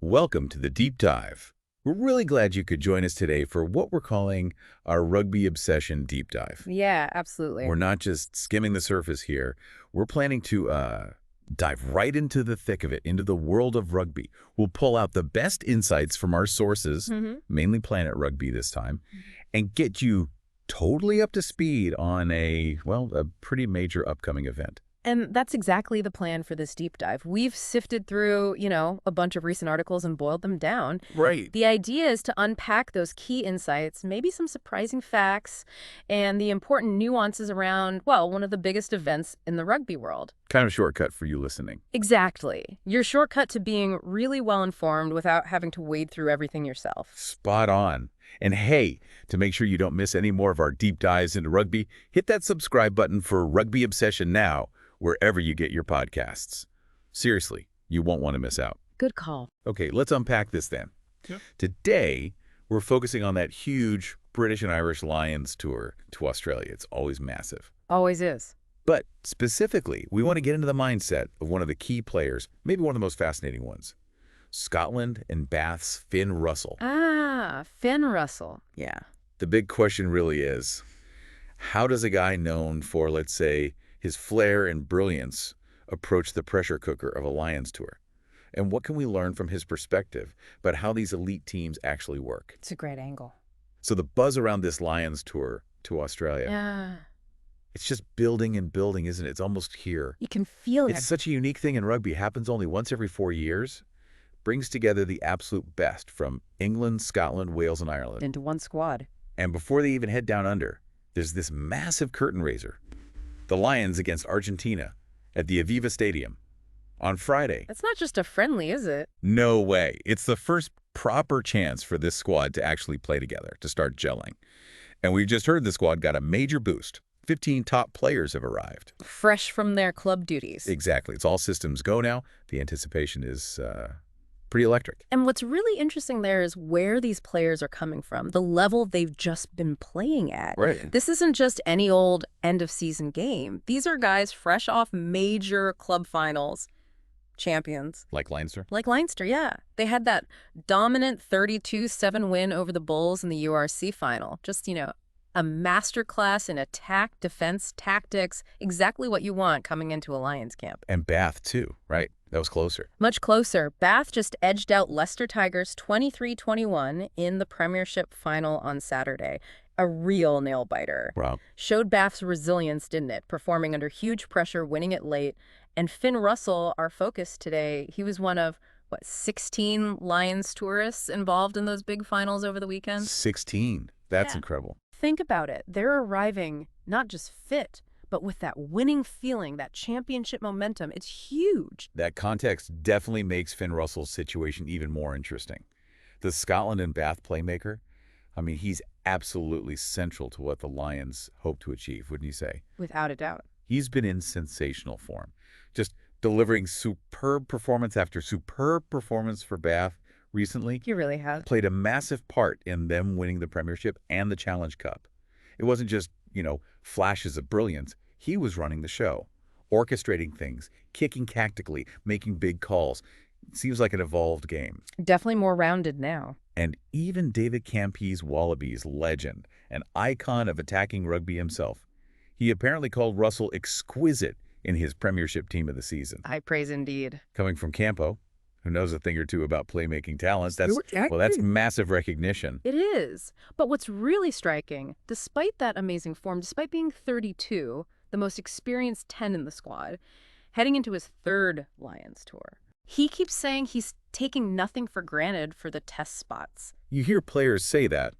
Welcome to the Deep Dive. We're really glad you could join us today for what we're calling our Rugby Obsession Deep Dive. Yeah, absolutely. We're not just skimming the surface here. We're planning to dive right into the thick of it, into the world of rugby. We'll pull out the best insights from our sources, mainly Planet Rugby this time, and get you totally up to speed on a pretty major upcoming event. And that's exactly the plan for this deep dive. We've sifted through, a bunch of recent articles and boiled them down. Right. The idea is to unpack those key insights, maybe some surprising facts, and the important nuances around, one of the biggest events in the rugby world. Kind of shortcut for you listening. Exactly. Your shortcut to being really well-informed without having to wade through everything yourself. Spot on. And hey, to make sure you don't miss any more of our deep dives into rugby, hit that subscribe button for Rugby Obsession now, wherever you get your podcasts. Seriously, you won't want to miss out. Good call. Okay, let's unpack this then. Yeah. Today, we're focusing on that huge British and Irish Lions tour to Australia. It's always massive. Always is. But specifically, we want to get into the mindset of one of the key players, maybe one of the most fascinating ones, Scotland and Bath's Finn Russell. Ah, Finn Russell. Yeah. The big question really is, how does a guy known for, let's say, his flair and brilliance approach the pressure cooker of a Lions tour? And what can we learn from his perspective about how these elite teams actually work? It's a great angle. So the buzz around this Lions tour to Australia, Yeah. it's just building and building, isn't it? It's almost here. You can feel it. It's such a unique thing in rugby. It happens only once every 4 years. Brings together the absolute best from England, Scotland, Wales, and Ireland. Into one squad. And before they even head down under, there's this massive curtain raiser. The Lions against Argentina at the Aviva Stadium on Friday. That's not just a friendly, is it? No way. It's the first proper chance for this squad to actually play together, to start gelling. And we just heard the squad got a major boost. 15 top players have arrived. Fresh from their club duties. Exactly. It's all systems go now. The anticipation is pretty electric. And what's really interesting there is where these players are coming from, the level they've just been playing at. Right. This isn't just any old end-of-season game. These are guys fresh off major club finals, champions. Like Leinster? Like Leinster, yeah. They had that dominant 32-7 win over the Bulls in the URC final. Just, a masterclass in attack, defense, tactics, exactly what you want coming into a Lions camp. And Bath, too, right? That was closer. Much closer. Bath just edged out Leicester Tigers 23-21 in the Premiership final on Saturday. A real nail-biter. Wow. Showed Bath's resilience, didn't it? Performing under huge pressure, winning it late. And Finn Russell, our focus today, he was one of, 16 Lions tourists involved in those big finals over the weekend? 16. That's Yeah. incredible. Think about it. They're arriving not just fit, but with that winning feeling, that championship momentum. It's huge. That context definitely makes Finn Russell's situation even more interesting. The Scotland and Bath playmaker, he's absolutely central to what the Lions hope to achieve, wouldn't you say? Without a doubt. He's been in sensational form, just delivering superb performance after superb performance for Bath recently. He really has. Played a massive part in them winning the Premiership and the Challenge Cup. It wasn't just, flashes of brilliance. He was running the show, orchestrating things, kicking tactically, making big calls. It seems like an evolved game. Definitely more rounded now. And even David Campy's Wallabies legend, an icon of attacking rugby himself, he apparently called Russell exquisite in his Premiership team of the season. High praise indeed. Coming from Campo, who knows a thing or two about playmaking talents, that's massive recognition. It is. But what's really striking, despite that amazing form, despite being 32, the most experienced 10 in the squad, heading into his third Lions tour, he keeps saying he's taking nothing for granted for the test spots. You hear players say that,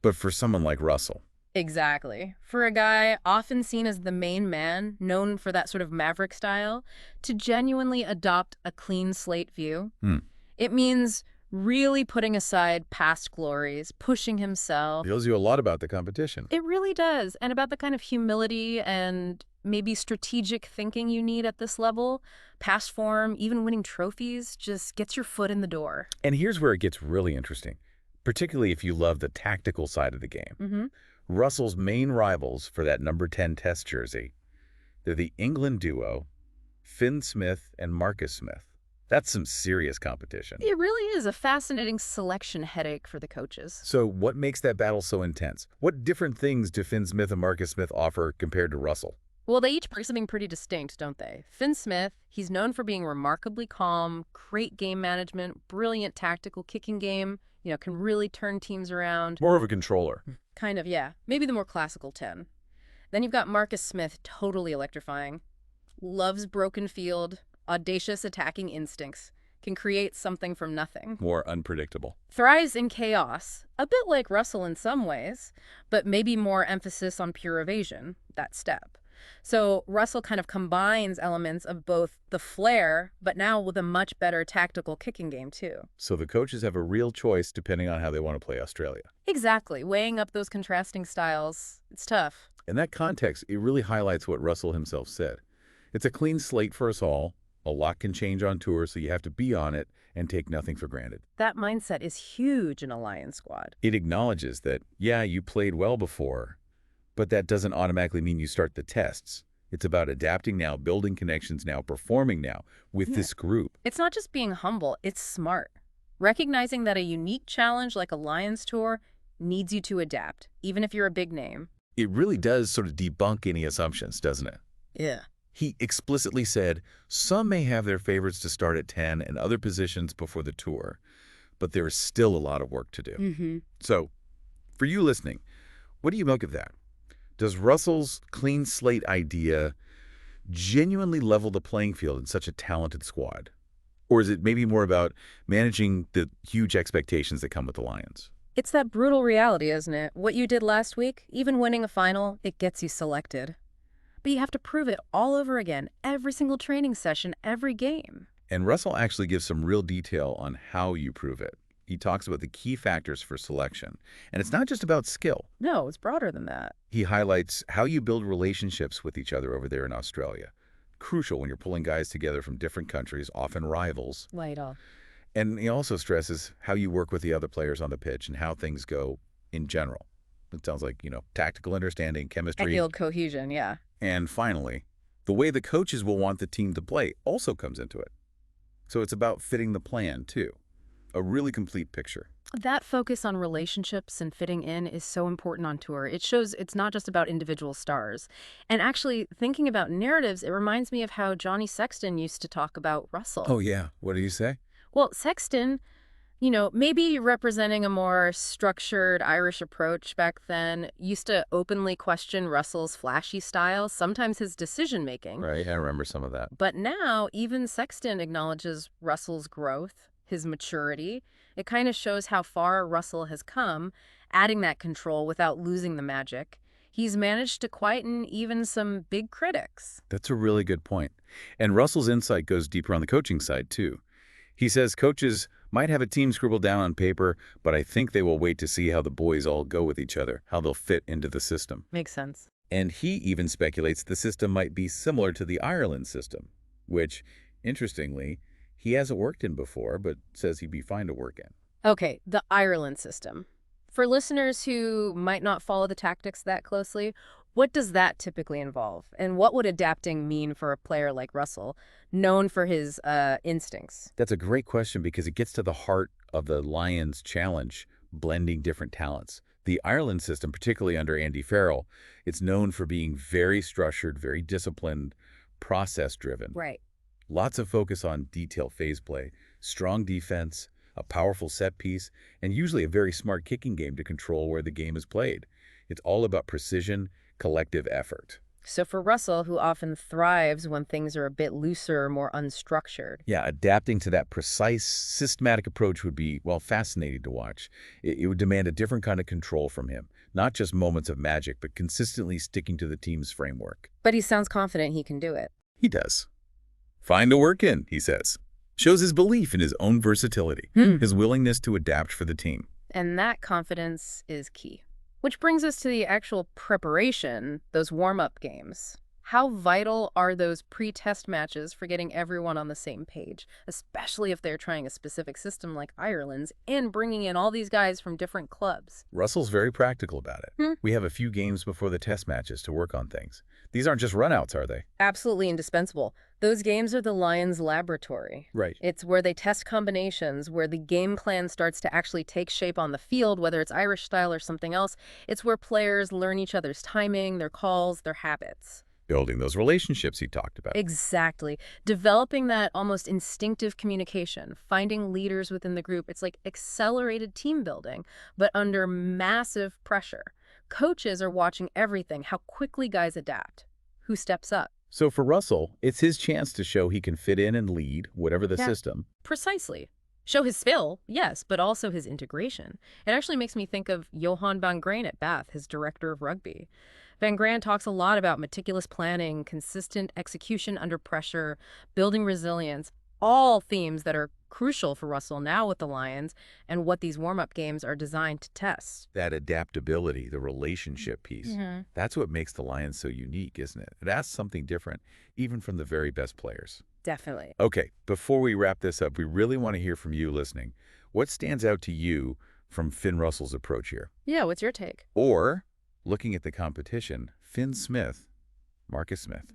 but for someone like Russell. Exactly. For a guy often seen as the main man, known for that sort of maverick style, to genuinely adopt a clean slate view, it means really putting aside past glories, pushing himself. Tells you a lot about the competition. It really does. And about the kind of humility and maybe strategic thinking you need at this level. Past form, even winning trophies, just gets your foot in the door. And here's where it gets really interesting, particularly if you love the tactical side of the game. Russell's main rivals for that number 10 test jersey, they're the England duo, Finn Smith and Marcus Smith. That's some serious competition. It really is a fascinating selection headache for the coaches. So what makes that battle so intense? What different things do Finn Smith and Marcus Smith offer compared to Russell? Well, they each bring something pretty distinct, don't they? Finn Smith, he's known for being remarkably calm, great game management, brilliant tactical kicking game, can really turn teams around. More of a controller. Kind of, yeah. Maybe the more classical 10. Then you've got Marcus Smith, totally electrifying. Loves broken field, audacious attacking instincts, can create something from nothing. More unpredictable. Thrives in chaos, a bit like Russell in some ways, but maybe more emphasis on pure evasion, that step. So Russell kind of combines elements of both the flair, but now with a much better tactical kicking game too. So the coaches have a real choice depending on how they want to play Australia. Exactly. Weighing up those contrasting styles, it's tough. In that context, it really highlights what Russell himself said. It's a clean slate for us all. A lot can change on tour, so you have to be on it and take nothing for granted. That mindset is huge in a Lions squad. It acknowledges that, yeah, you played well before, but that doesn't automatically mean you start the tests. It's about adapting now, building connections now, performing now with this group. It's not just being humble, it's smart. Recognizing that a unique challenge like a Lions tour needs you to adapt, even if you're a big name. It really does sort of debunk any assumptions, doesn't it? Yeah. He explicitly said some may have their favorites to start at 10 and other positions before the tour, but there is still a lot of work to do. So, for you listening, what do you make of that? Does Russell's clean slate idea genuinely level the playing field in such a talented squad? Or is it maybe more about managing the huge expectations that come with the Lions? It's that brutal reality, isn't it? What you did last week, even winning a final, it gets you selected. But you have to prove it all over again, every single training session, every game. And Russell actually gives some real detail on how you prove it. He talks about the key factors for selection. And it's not just about skill. No, it's broader than that. He highlights how you build relationships with each other over there in Australia. Crucial when you're pulling guys together from different countries, often rivals. Vital. And he also stresses how you work with the other players on the pitch and how things go in general. It sounds like, tactical understanding, chemistry. And field cohesion, yeah. And finally, the way the coaches will want the team to play also comes into it. So it's about fitting the plan, too. A really complete picture. That focus on relationships and fitting in is so important on tour. It shows it's not just about individual stars. And actually, thinking about narratives, it reminds me of how Johnny Sexton used to talk about Russell. Oh, yeah. What do you say? Well, Sexton, maybe representing a more structured Irish approach back then, used to openly question Russell's flashy style, sometimes his decision-making. Right, I remember some of that. But now, even Sexton acknowledges Russell's growth, his maturity. It kind of shows how far Russell has come, adding that control without losing the magic. He's managed to quieten even some big critics. That's a really good point. And Russell's insight goes deeper on the coaching side, too. He says coaches might have a team scribbled down on paper, but I think they will wait to see how the boys all go with each other, how they'll fit into the system. Makes sense. And he even speculates the system might be similar to the Ireland system, which, interestingly, he hasn't worked in before, but says he'd be fine to work in. Okay, the Ireland system. For listeners who might not follow the tactics that closely, what does that typically involve? And what would adapting mean for a player like Russell, known for his instincts? That's a great question because it gets to the heart of the Lions challenge, blending different talents. The Ireland system, particularly under Andy Farrell, it's known for being very structured, very disciplined, process-driven. Right. Lots of focus on detail phase play, strong defense, a powerful set piece, and usually a very smart kicking game to control where the game is played. It's all about precision, collective effort. So for Russell, who often thrives when things are a bit looser or more unstructured. Yeah, adapting to that precise, systematic approach would be, well, fascinating to watch. It would demand a different kind of control from him. Not just moments of magic, but consistently sticking to the team's framework. But he sounds confident he can do it. He does. Fine to work in, he says. Shows his belief in his own versatility, his willingness to adapt for the team. And that confidence is key. Which brings us to the actual preparation, those warm-up games. How vital are those pre-test matches for getting everyone on the same page, especially if they're trying a specific system like Ireland's and bringing in all these guys from different clubs? Russell's very practical about it. We have a few games before the test matches to work on things. These aren't just runouts, are they? Absolutely indispensable. Those games are the Lions' laboratory. Right. It's where they test combinations, where the game plan starts to actually take shape on the field, whether it's Irish style or something else. It's where players learn each other's timing, their calls, their habits. Building those relationships he talked about. Exactly. Developing that almost instinctive communication, finding leaders within the group. It's like accelerated team building, but under massive pressure. Coaches are watching everything, how quickly guys adapt, who steps up. So for Russell, it's his chance to show he can fit in and lead, whatever the system. Precisely. Show his skill, yes, but also his integration. It actually makes me think of Johan van Graan at Bath, his director of rugby. Van Graan talks a lot about meticulous planning, consistent execution under pressure, building resilience, all themes that are crucial for Russell now with the Lions and what these warm-up games are designed to test. That adaptability, the relationship piece, that's what makes the Lions so unique, isn't it? It asks something different, even from the very best players. Definitely. Okay, before we wrap this up, we really want to hear from you listening. What stands out to you from Finn Russell's approach here? Yeah, what's your take? Or, looking at the competition, Marcus Smith.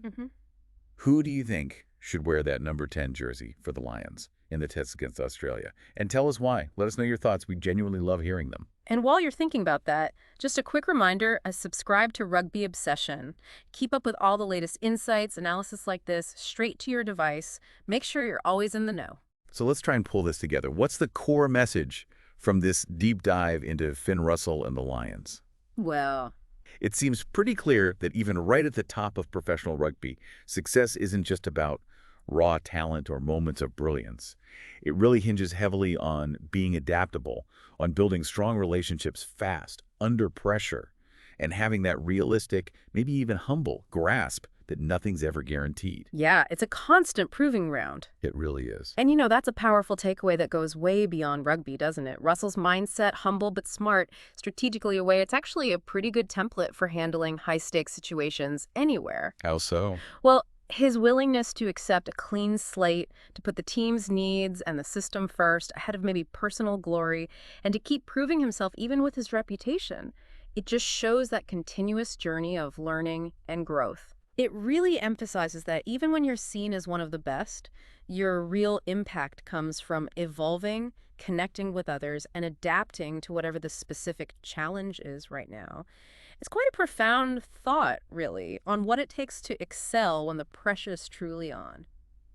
Who do you think should wear that number 10 jersey for the Lions in the test against Australia? And tell us why. Let us know your thoughts. We genuinely love hearing them. And while you're thinking about that, just a quick reminder, subscribe to Rugby Obsession. Keep up with all the latest insights, analysis like this, straight to your device. Make sure you're always in the know. So let's try and pull this together. What's the core message from this deep dive into Finn Russell and the Lions? Well, it seems pretty clear that even right at the top of professional rugby, success isn't just about raw talent or moments of brilliance. It really hinges heavily on being adaptable, on building strong relationships fast, under pressure, and having that realistic, maybe even humble grasp that nothing's ever guaranteed. Yeah, it's a constant proving ground. It really is. And you know, that's a powerful takeaway that goes way beyond rugby, doesn't it? Russell's mindset, humble but smart, strategically away, it's actually a pretty good template for handling high-stakes situations anywhere. How so? Well, his willingness to accept a clean slate, to put the team's needs and the system first, ahead of maybe personal glory, and to keep proving himself even with his reputation. It just shows that continuous journey of learning and growth. It really emphasizes that even when you're seen as one of the best, your real impact comes from evolving, connecting with others, and adapting to whatever the specific challenge is right now. It's quite a profound thought, really, on what it takes to excel when the pressure is truly on.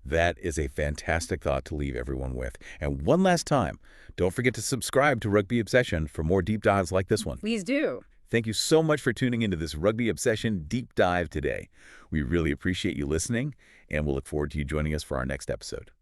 That is a fantastic thought to leave everyone with. And one last time, don't forget to subscribe to Rugby Obsession for more deep dives like this one. Please do. Thank you so much for tuning into this Rugby Obsession deep dive today. We really appreciate you listening, and we'll look forward to you joining us for our next episode.